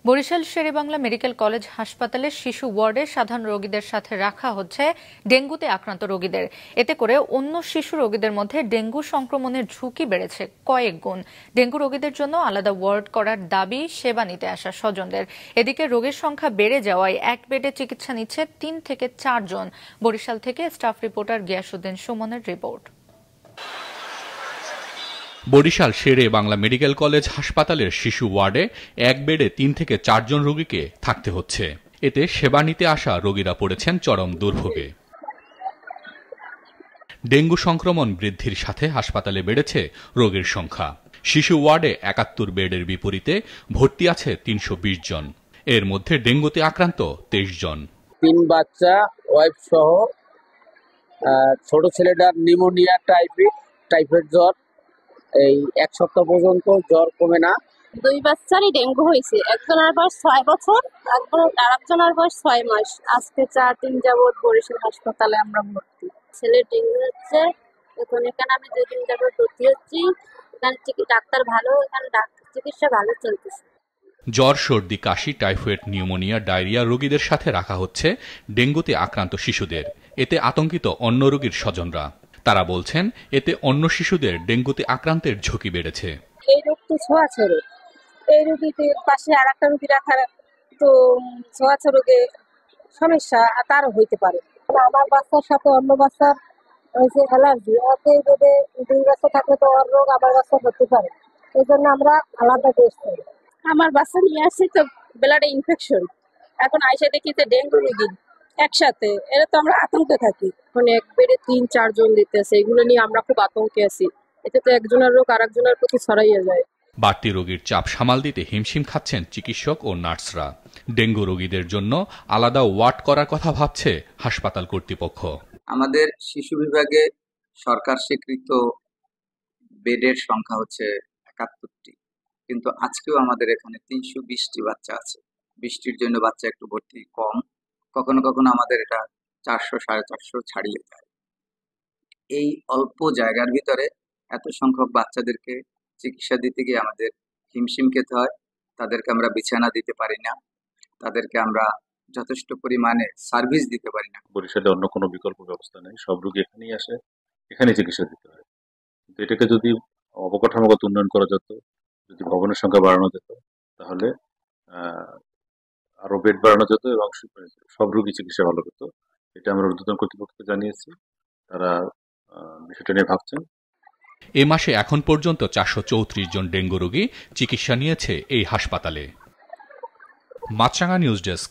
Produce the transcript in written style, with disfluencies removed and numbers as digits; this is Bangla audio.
বরিশাল শেরেবাংলা মেডিকেল কলেজ হাসপাতালের শিশু ওয়ার্ডে সাধারণ রোগীদের সাথে রাখা হচ্ছে ডেঙ্গুতে আক্রান্ত রোগীদের। এতে করে অন্য শিশু রোগীদের মধ্যে ডেঙ্গু সংক্রমণের ঝুঁকি বেড়েছে কয়েক গুণ। ডেঙ্গু রোগীদের জন্য আলাদা ওয়ার্ড করার দাবি সেবা নিতে আসা স্বজনদের। এদিকে রোগীর সংখ্যা বেড়ে যাওয়ায় এক বেডে চিকিৎসা নিচ্ছে ৩ থেকে ৪ জন। বরিশাল থেকে স্টাফ রিপোর্টার গিয়াসউদ্দিন সুমনের রিপোর্ট। বরিশাল শেরে বাংলা মেডিকেল কলেজ হাসপাতালের শিশু ওয়ার্ডে এক বেডে ৩ থেকে ৪ জন রোগীকে থাকতে হচ্ছে। এতে সেবা নিতে আসা রোগীরা পড়েছেন চরম দুর্ভোগে। ডেঙ্গু সংক্রমণ বৃদ্ধির সাথে হাসপাতালে বেড়েছে রোগীর সংখ্যা। শিশু ওয়ার্ডে ৭১ বেডের বিপরীতে ভর্তি আছে ৩২০ জন। এর মধ্যে ডেঙ্গুতে আক্রান্ত ২৩ জন। ৩ বাচ্চা, ওয়াইফ সহ। ছোট ছেলেটার নিউমোনিয়া টাইফয়েড জ্বর। এই ১ সপ্তাহ পর্যন্ত জ্বর কমে না। ২ বাচ্চারই ডেঙ্গু হয়েছে। একজনের বয়স ৬ বছর, আরেকজনের বয়স ৬ মাস। আজকে ৪ দিন যাবৎ বরিশাল হাসপাতালে আমরা ভর্তি। ছেলে ডেঙ্গু হচ্ছে, এখানে আমি ২ দিন যাবৎ ভর্তি হচ্ছি। এখানে ডাক্তার ভালো, এখানে চিকিৎসা ভালো চলতেছে। জ্বর, সর্দি, কাশি, টাইফয়েড, নিউমোনিয়া, ডায়রিয়া রোগীদের সাথে রাখা হচ্ছে ডেঙ্গুতে আক্রান্ত শিশুদের। এতে আতঙ্কিত অন্য রোগীর স্বজনরা। তারা বলছেন, এতে অন্য শিশুদের ডেঙ্গুতে আক্রান্তের ঝুঁকি বেড়েছে। এই রোগ তো ছোঁয়াচে রোগ। এই রোগীতে পাশে আর একটা রোগী রাখার তো ছোঁয়াচে রোগে সমস্যা তারও হইতে পারে। আমার বাচ্চার সাথে অন্য বাচ্চার হয়েছে অ্যালার্জি। ওকে যদি ২ বাচ্চা থাকলে তো ওর রোগ আমার বাচ্চা হতে পারে। এই জন্য আমরা আলাদা টেস্ট করি। আমার বাচ্চা নিয়ে আসছি তো ব্লাডে ইনফেকশন। এখন আইসা দেখি যে ডেঙ্গু রোগী একসাথে, এরা তো আমরা আতঙ্কে থাকি। মানে এক বেডে ৩-৪ জন দিতেছে, এগুলো নিয়ে আমরা খুব আতঙ্কে আছি। এতে তো একজনের রোগ আরেকজনের প্রতি ছড়াইয়া যায়। বাড়তি রোগীর চাপ সামাল দিতে হিমশিম খাচ্ছেন চিকিৎসক ও নার্সরা। ডেঙ্গু রোগীদের জন্য আলাদা ওয়ার্ড করার কথা ভাবছে হাসপাতাল কর্তৃপক্ষ। আমাদের শিশু বিভাগে সরকার স্বীকৃত বেডের সংখ্যা হচ্ছে ৭১টি, কিন্তু আজকেও আমাদের এখানে ৩২০টি বাচ্চা আছে। বৃষ্টির জন্য বাচ্চা একটু ভর্তি কম, কখনো কখনো আমাদের এটা ৪০০-৪৫০ ছাড়িয়ে যায়। এই অল্প জায়গার ভিতরে এত সংখ্যক বাচ্চাদেরকে চিকিৎসা দিতে গিয়ে আমাদের হিমশিম খেতে হয়। তাদেরকে আমরা বিছানা দিতে পারি না, তাদেরকে আমরা যথেষ্ট পরিমাণে সার্ভিস দিতে পারি না। বরিশালে অন্য কোনো বিকল্প ব্যবস্থা নেই, সব রোগী এখানেই আসে, এখানে চিকিৎসা দিতে হয়। কিন্তু এটাকে যদি অবকাঠামোগত উন্নয়ন করা যেত, যদি ভবনের সংখ্যা বাড়ানো যেত, তাহলে আরো বেড বাড়ানো যেত এবং সব রোগী চিকিৎসা ভালো হতো। এটা আমরা ঊর্ধ্বতন কর্তৃপক্ষকে জানিয়েছি, তারা বিষয়টা নিয়ে ভাবছেন। এ মাসে এখন পর্যন্ত ৪৩৪ জন ডেঙ্গু রোগী চিকিৎসা নিয়েছে এই হাসপাতালে। মাছরাঙা নিউজ ডেস্ক।